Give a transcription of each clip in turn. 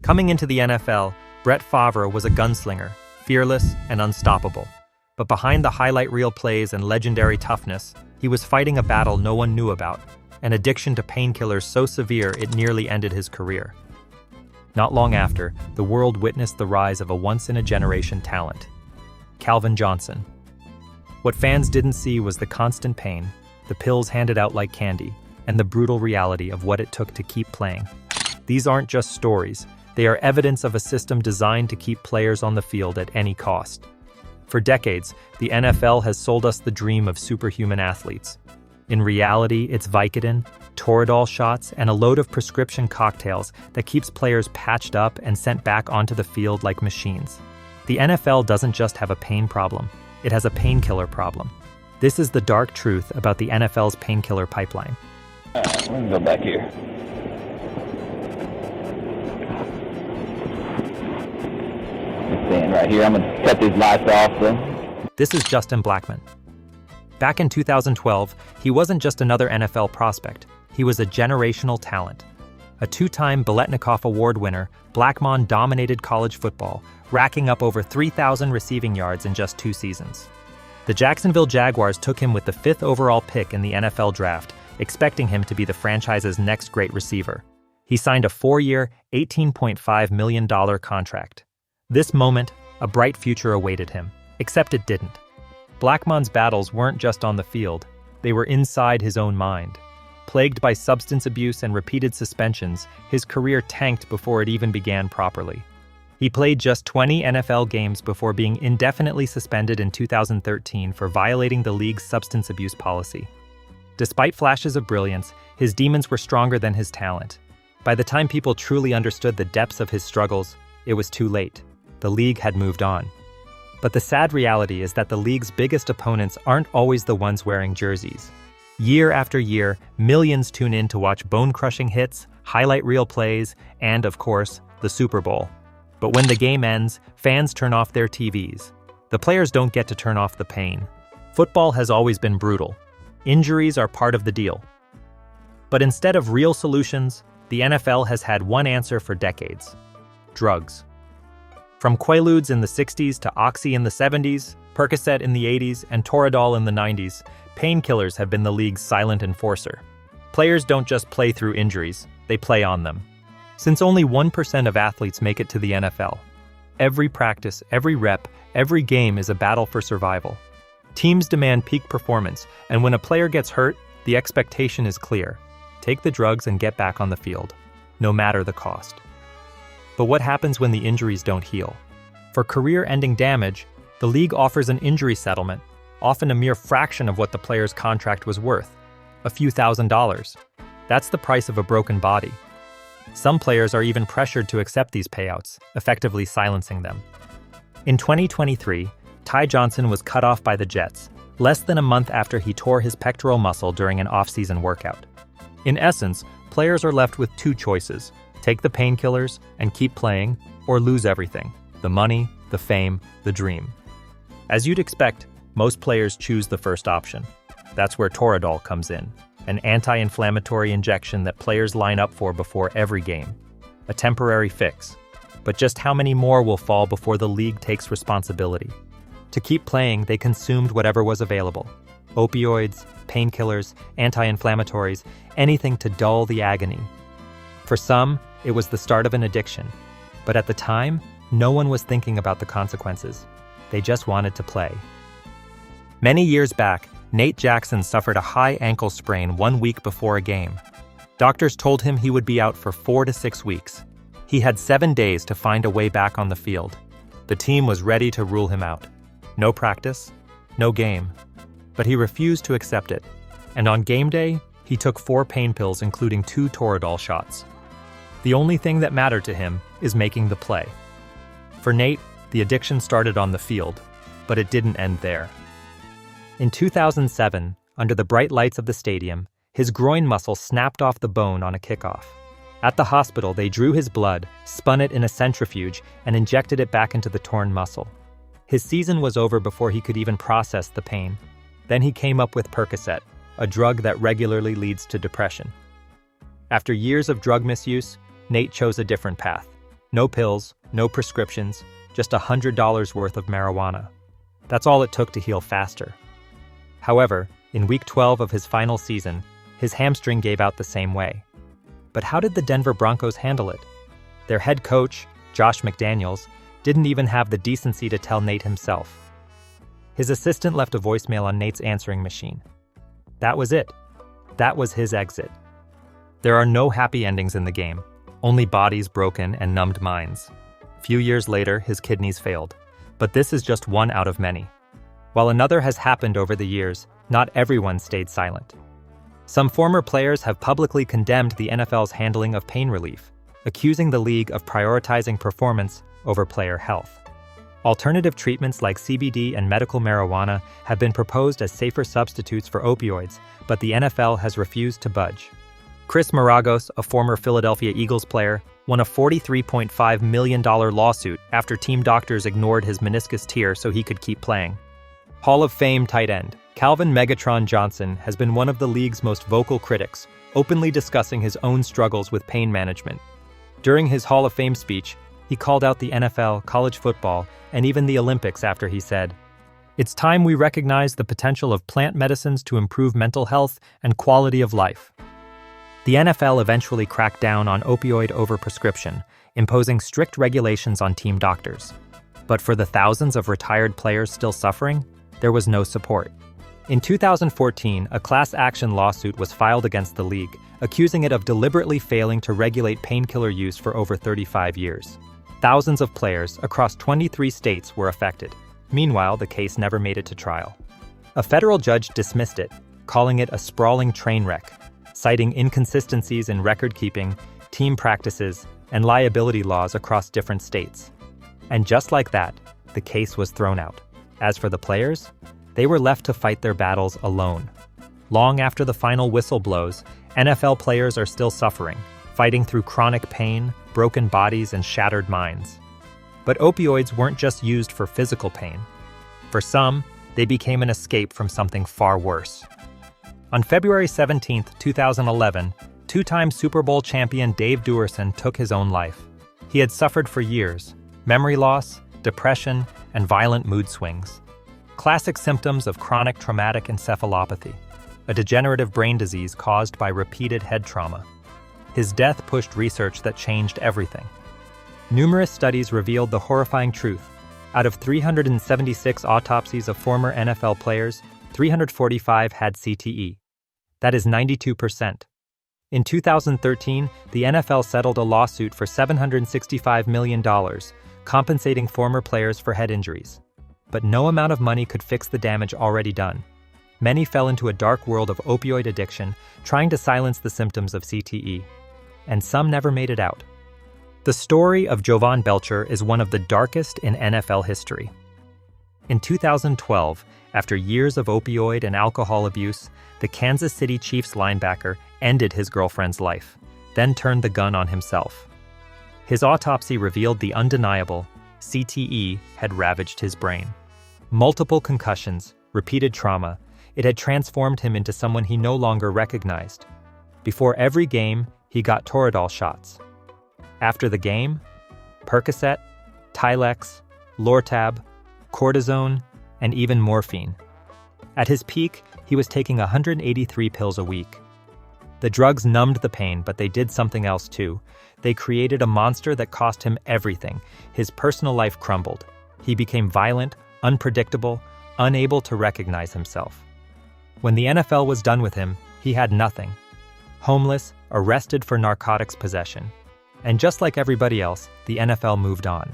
Coming into the NFL, Brett Favre was a gunslinger, fearless and unstoppable. But behind the highlight reel plays and legendary toughness, he was fighting a battle no one knew about, an addiction to painkillers so severe it nearly ended his career. Not long after, the world witnessed the rise of a once-in-a-generation talent, Calvin Johnson. What fans didn't see was the constant pain, the pills handed out like candy, and the brutal reality of what it took to keep playing. These aren't just stories, they are evidence of a system designed to keep players on the field at any cost. For decades, the NFL has sold us the dream of superhuman athletes. In reality, it's Vicodin, Toradol shots, and a load of prescription cocktails that keeps players patched up and sent back onto the field like machines. The NFL doesn't just have a pain problem, it has a painkiller problem. This is the dark truth about the NFL's painkiller pipeline. We're gonna go back here. Staying right here. I'm gonna cut these lights off though. This is Justin Blackmon. Back in 2012, he wasn't just another NFL prospect, he was a generational talent. A two-time Biletnikoff Award winner, Blackmon dominated college football, racking up over 3,000 receiving yards in just 2 seasons. The Jacksonville Jaguars took him with the 5th overall pick in the NFL draft, expecting him to be the franchise's next great receiver. He signed a 4-year, $18.5 million contract. This moment, a bright future awaited him, except it didn't. Blackmon's battles weren't just on the field, they were inside his own mind. Plagued by substance abuse and repeated suspensions, his career tanked before it even began properly. He played just 20 NFL games before being indefinitely suspended in 2013 for violating the league's substance abuse policy. Despite flashes of brilliance, his demons were stronger than his talent. By the time people truly understood the depths of his struggles, it was too late. The league had moved on. But the sad reality is that the league's biggest opponents aren't always the ones wearing jerseys. Year after year, millions tune in to watch bone-crushing hits, highlight reel plays, and, of course, the Super Bowl. But when the game ends, fans turn off their TVs. The players don't get to turn off the pain. Football has always been brutal. Injuries are part of the deal. But instead of real solutions, the NFL has had one answer for decades: drugs. From Quaaludes in the 60s to Oxy in the 70s, Percocet in the 80s, and Toradol in the 90s, painkillers have been the league's silent enforcer. Players don't just play through injuries, they play on them. Since only 1% of athletes make it to the NFL, every practice, every rep, every game is a battle for survival. Teams demand peak performance, and when a player gets hurt, the expectation is clear: take the drugs and get back on the field, no matter the cost. But what happens when the injuries don't heal? For career-ending damage, the league offers an injury settlement, often a mere fraction of what the player's contract was worth, a few $1,000s. That's the price of a broken body. Some players are even pressured to accept these payouts, effectively silencing them. In 2023, Ty Johnson was cut off by the Jets, less than a month after he tore his pectoral muscle during an off-season workout. In essence, players are left with 2 choices: take the painkillers and keep playing, or lose everything: the money, the fame, the dream. As you'd expect, most players choose the first option. That's where Toradol comes in, an anti-inflammatory injection that players line up for before every game. A temporary fix. But just how many more will fall before the league takes responsibility? To keep playing, they consumed whatever was available: opioids, painkillers, anti-inflammatories, anything to dull the agony. For some, it was the start of an addiction. But at the time, no one was thinking about the consequences. They just wanted to play. Many years back, Nate Jackson suffered a high ankle sprain 1 week before a game. Doctors told him he would be out for 4 to 6 weeks. He had 7 days to find a way back on the field. The team was ready to rule him out. No practice, no game. But he refused to accept it. And on game day, he took 4 pain pills, including 2 Toradol shots. The only thing that mattered to him is making the play. For Nate, the addiction started on the field, but it didn't end there. In 2007, under the bright lights of the stadium, his groin muscle snapped off the bone on a kickoff. At the hospital, they drew his blood, spun it in a centrifuge, and injected it back into the torn muscle. His season was over before he could even process the pain. Then he came up with Percocet, a drug that regularly leads to depression. After years of drug misuse, Nate chose a different path. No pills, no prescriptions, just $100 worth of marijuana. That's all it took to heal faster. However, in week 12 of his final season, his hamstring gave out the same way. But how did the Denver Broncos handle it? Their head coach, Josh McDaniels, didn't even have the decency to tell Nate himself. His assistant left a voicemail on Nate's answering machine. That was it. That was his exit. There are no happy endings in the game, only bodies broken and numbed minds. A few years later, his kidneys failed, but this is just one out of many. While another has happened over the years, not everyone stayed silent. Some former players have publicly condemned the NFL's handling of pain relief, accusing the league of prioritizing performance over player health. Alternative treatments like CBD and medical marijuana have been proposed as safer substitutes for opioids, but the NFL has refused to budge. Chris Maragos, a former Philadelphia Eagles player, won a $43.5 million lawsuit after team doctors ignored his meniscus tear so he could keep playing. Hall of Fame tight end Calvin Megatron Johnson has been one of the league's most vocal critics, openly discussing his own struggles with pain management. During his Hall of Fame speech, he called out the NFL, college football, and even the Olympics after he said, "It's time we recognize the potential of plant medicines to improve mental health and quality of life." The NFL eventually cracked down on opioid overprescription, imposing strict regulations on team doctors. But for the thousands of retired players still suffering, there was no support. In 2014, a class action lawsuit was filed against the league, accusing it of deliberately failing to regulate painkiller use for over 35 years. Thousands of players across 23 states were affected. Meanwhile, the case never made it to trial. A federal judge dismissed it, calling it a sprawling train wreck, citing inconsistencies in record-keeping, team practices, and liability laws across different states. And just like that, the case was thrown out. As for the players, they were left to fight their battles alone. Long after the final whistle blows, NFL players are still suffering, fighting through chronic pain, broken bodies, and shattered minds. But opioids weren't just used for physical pain. For some, they became an escape from something far worse. On February 17, 2011, two-time Super Bowl champion Dave Duerson took his own life. He had suffered for years: memory loss, depression, and violent mood swings. Classic symptoms of chronic traumatic encephalopathy, a degenerative brain disease caused by repeated head trauma. His death pushed research that changed everything. Numerous studies revealed the horrifying truth. Out of 376 autopsies of former NFL players, 345 had CTE. That is 92%. In 2013, the NFL settled a lawsuit for $765 million, compensating former players for head injuries. But no amount of money could fix the damage already done. Many fell into a dark world of opioid addiction, trying to silence the symptoms of CTE. And some never made it out. The story of Jovan Belcher is one of the darkest in NFL history. In 2012, after years of opioid and alcohol abuse, the Kansas City Chiefs linebacker ended his girlfriend's life, then turned the gun on himself. His autopsy revealed the undeniable: CTE had ravaged his brain. Multiple concussions, repeated trauma, it had transformed him into someone he no longer recognized. Before every game, he got Toradol shots. After the game, Percocet, Tylex, Lortab, cortisone, and even morphine. At his peak, he was taking 183 pills a week. The drugs numbed the pain, but they did something else too. They created a monster that cost him everything. His personal life crumbled. He became violent, unpredictable, unable to recognize himself. When the NFL was done with him, he had nothing. Homeless, arrested for narcotics possession. And just like everybody else, the NFL moved on.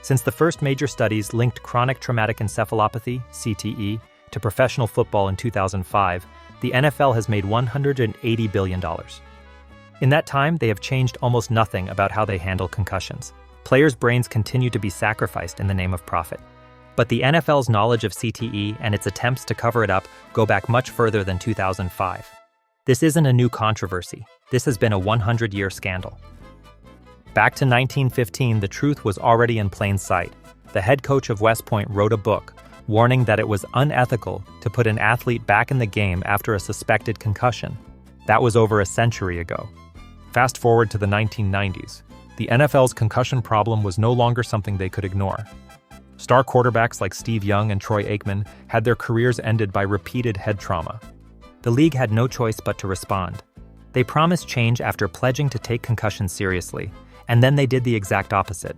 Since the first major studies linked chronic traumatic encephalopathy, CTE, to professional football in 2005, the NFL has made $180 billion. In that time, they have changed almost nothing about how they handle concussions. Players' brains continue to be sacrificed in the name of profit. But the NFL's knowledge of CTE and its attempts to cover it up go back much further than 2005. This isn't a new controversy. This has been a 100-year scandal. Back to 1915, the truth was already in plain sight. The head coach of West Point wrote a book warning that it was unethical to put an athlete back in the game after a suspected concussion. That was over a century ago. Fast forward to the 1990s. the NFL's concussion problem was no longer something they could ignore. Star quarterbacks like Steve Young and Troy Aikman had their careers ended by repeated head trauma. The league had no choice but to respond. They promised change after pledging to take concussions seriously, and then they did the exact opposite.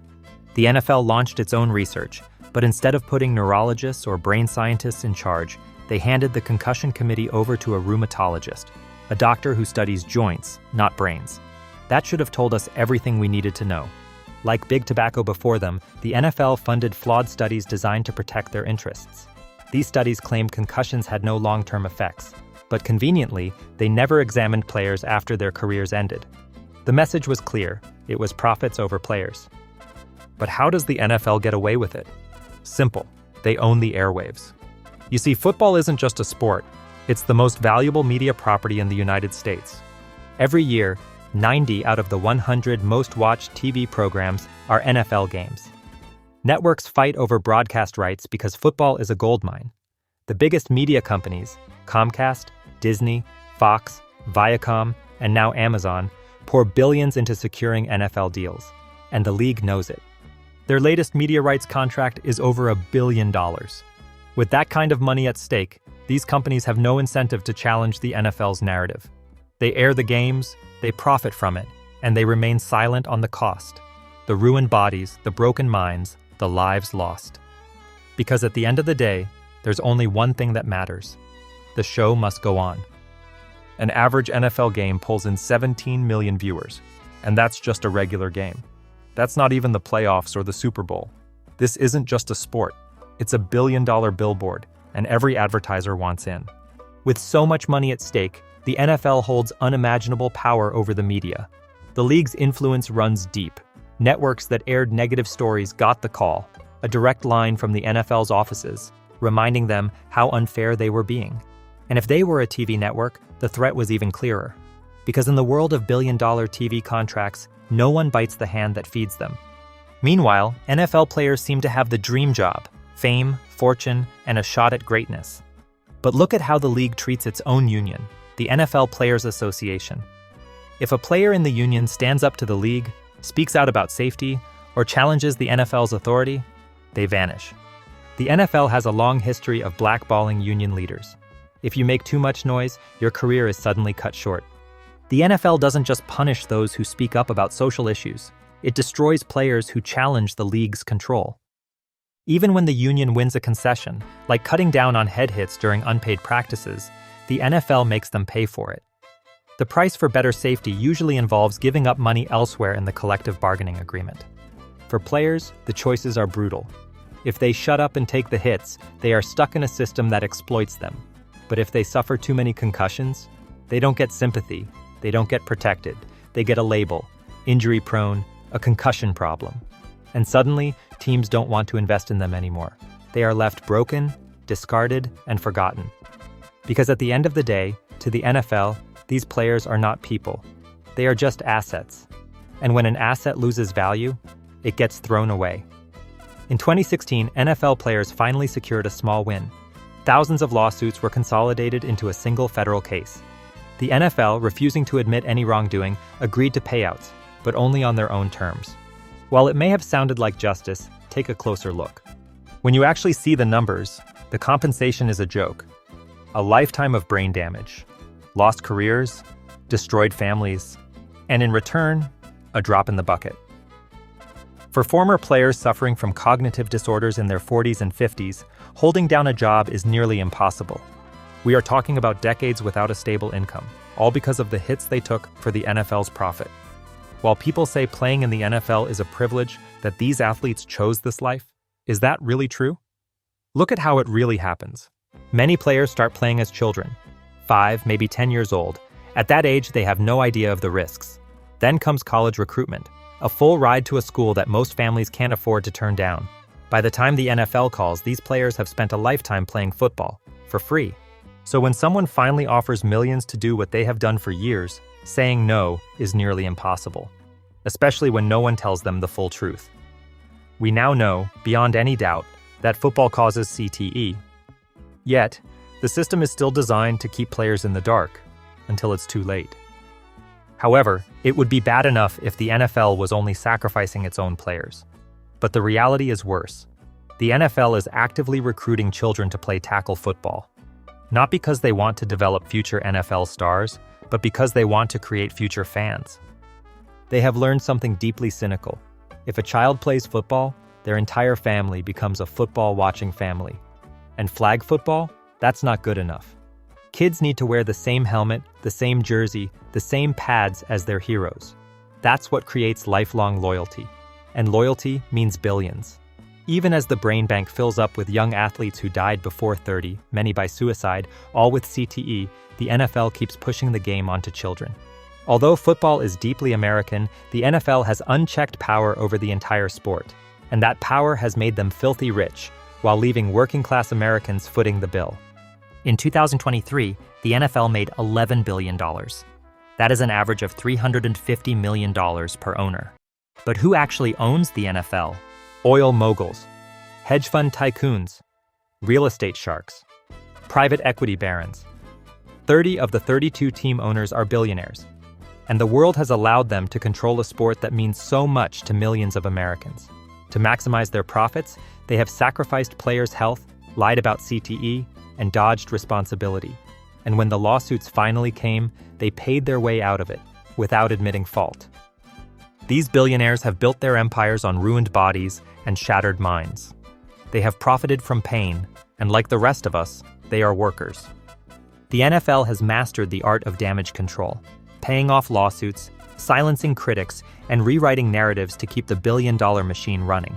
The NFL launched its own research, but instead of putting neurologists or brain scientists in charge, they handed the concussion committee over to a rheumatologist, a doctor who studies joints, not brains. That should have told us everything we needed to know. Like Big Tobacco before them, the NFL funded flawed studies designed to protect their interests. These studies claimed concussions had no long-term effects, but conveniently, they never examined players after their careers ended. The message was clear: it was profits over players. But how does the NFL get away with it? Simple: they own the airwaves. You see, football isn't just a sport, it's the most valuable media property in the United States. Every year, 90 out of the 100 most-watched TV programs are NFL games. Networks fight over broadcast rights because football is a goldmine. The biggest media companies, Comcast, Disney, Fox, Viacom, and now Amazon, pour billions into securing NFL deals, and the league knows it. Their latest media rights contract is over $1 billion. With that kind of money at stake, these companies have no incentive to challenge the NFL's narrative. They air the games, they profit from it, and they remain silent on the cost: the ruined bodies, the broken minds, the lives lost. Because at the end of the day, there's only one thing that matters: the show must go on. An average NFL game pulls in 17 million viewers, and that's just a regular game. That's not even the playoffs or the Super Bowl. This isn't just a sport. It's a billion-dollar billboard, and every advertiser wants in. With so much money at stake, the NFL holds unimaginable power over the media. The league's influence runs deep. Networks that aired negative stories got the call, a direct line from the NFL's offices, reminding them how unfair they were being. And if they were a TV network, the threat was even clearer. Because in the world of billion-dollar TV contracts, no one bites the hand that feeds them. Meanwhile, NFL players seem to have the dream job: fame, fortune, and a shot at greatness. But look at how the league treats its own union, the NFL Players Association. If a player in the union stands up to the league, speaks out about safety, or challenges the NFL's authority, they vanish. The NFL has a long history of blackballing union leaders. If you make too much noise, your career is suddenly cut short. The NFL doesn't just punish those who speak up about social issues. It destroys players who challenge the league's control. Even when the union wins a concession, like cutting down on head hits during unpaid practices, the NFL makes them pay for it. The price for better safety usually involves giving up money elsewhere in the collective bargaining agreement. For players, the choices are brutal. If they shut up and take the hits, they are stuck in a system that exploits them. But if they suffer too many concussions, they don't get sympathy, they don't get protected, they get a label: injury-prone, a concussion problem. And suddenly, teams don't want to invest in them anymore. They are left broken, discarded, and forgotten. Because at the end of the day, to the NFL, these players are not people. They are just assets. And when an asset loses value, it gets thrown away. In 2016, NFL players finally secured a small win. Thousands of lawsuits were consolidated into a single federal case. The NFL, refusing to admit any wrongdoing, agreed to payouts, but only on their own terms. While it may have sounded like justice, take a closer look. When you actually see the numbers, the compensation is a joke. A lifetime of brain damage, lost careers, destroyed families, and in return, a drop in the bucket. For former players suffering from cognitive disorders in their 40s and 50s, holding down a job is nearly impossible. We are talking about decades without a stable income, all because of the hits they took for the NFL's profit. While people say playing in the NFL is a privilege, that these athletes chose this life, is that really true? Look at how it really happens. Many players start playing as children, 5, maybe 10 years old. At that age, they have no idea of the risks. Then comes college recruitment, a full ride to a school that most families can't afford to turn down. By the time the NFL calls, these players have spent a lifetime playing football, for free. So when someone finally offers millions to do what they have done for years, saying no is nearly impossible, especially when no one tells them the full truth. We now know, beyond any doubt, that football causes CTE. Yet, the system is still designed to keep players in the dark, until it's too late. However, it would be bad enough if the NFL was only sacrificing its own players. But the reality is worse. The NFL is actively recruiting children to play tackle football. Not because they want to develop future NFL stars, but because they want to create future fans. They have learned something deeply cynical. If a child plays football, their entire family becomes a football-watching family. And flag football? That's not good enough. Kids need to wear the same helmet, the same jersey, the same pads as their heroes. That's what creates lifelong loyalty. And loyalty means billions. Even as the brain bank fills up with young athletes who died before 30, many by suicide, all with CTE, the NFL keeps pushing the game onto children. Although football is deeply American, the NFL has unchecked power over the entire sport, and that power has made them filthy rich, while leaving working-class Americans footing the bill. In 2023, the NFL made $11 billion. That is an average of $350 million per owner. But who actually owns the NFL? Oil moguls, hedge fund tycoons, real estate sharks, private equity barons. 30 of the 32 team owners are billionaires, and the world has allowed them to control a sport that means so much to millions of Americans. To maximize their profits, they have sacrificed players' health, lied about CTE, and dodged responsibility. And when the lawsuits finally came, they paid their way out of it, without admitting fault. These billionaires have built their empires on ruined bodies and shattered minds. They have profited from pain, and like the rest of us, they are workers. The NFL has mastered the art of damage control, paying off lawsuits, silencing critics, and rewriting narratives to keep the billion-dollar machine running.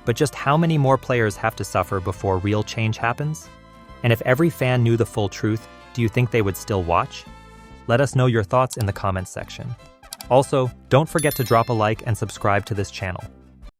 But just how many more players have to suffer before real change happens? And if every fan knew the full truth, do you think they would still watch? Let us know your thoughts in the comments section. Also, don't forget to drop a like and subscribe to this channel.